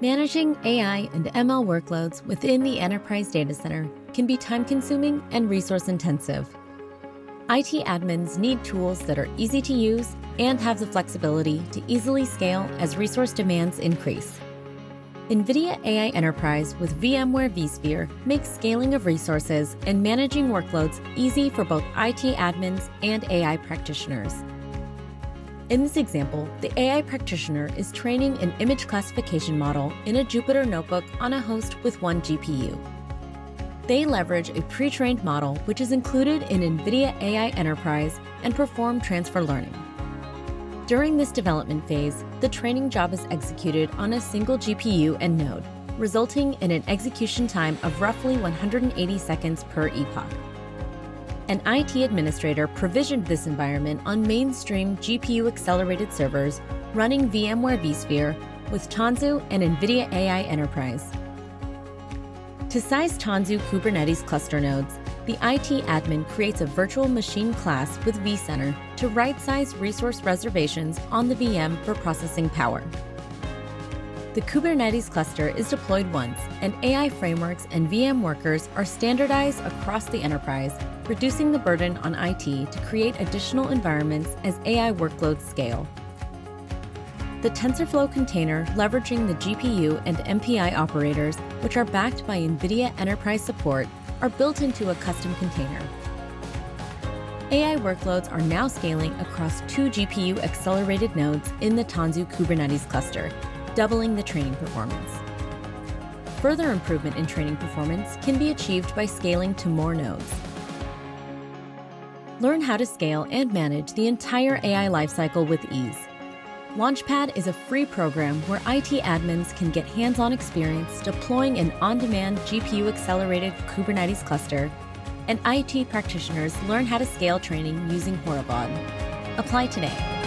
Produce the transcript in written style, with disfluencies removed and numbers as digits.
Managing AI and ML workloads within the enterprise data center can be time-consuming and resource-intensive. IT admins need tools that are easy to use and have the flexibility to easily scale as resource demands increase. NVIDIA AI Enterprise with VMware vSphere makes scaling of resources and managing workloads easy for both IT admins and AI practitioners. In this example, the AI practitioner is training an image classification model in a Jupyter notebook on a host with 1 GPU. They leverage a pre-trained model which is included in NVIDIA AI Enterprise and perform transfer learning. During this development phase, the training job is executed on a single GPU and node, resulting in an execution time of roughly 180 seconds per epoch. An IT administrator provisioned this environment on mainstream GPU-accelerated servers running VMware vSphere with Tanzu and NVIDIA AI Enterprise. To size Tanzu Kubernetes cluster nodes, the IT admin creates a virtual machine class with vCenter to right-size resource reservations on the VM for processing power. The Kubernetes cluster is deployed once, and AI frameworks and VM workers are standardized across the enterprise, reducing the burden on IT to create additional environments as AI workloads scale. The TensorFlow container leveraging the GPU and MPI operators, which are backed by NVIDIA Enterprise support, are built into a custom container. AI workloads are now scaling across 2 GPU-accelerated nodes in the Tanzu Kubernetes cluster, doubling the training performance. Further improvement in training performance can be achieved by scaling to more nodes. Learn how to scale and manage the entire AI lifecycle with ease. Launchpad is a free program where IT admins can get hands-on experience deploying an on-demand GPU-accelerated Kubernetes cluster, and IT practitioners learn how to scale training using Horabot. Apply today.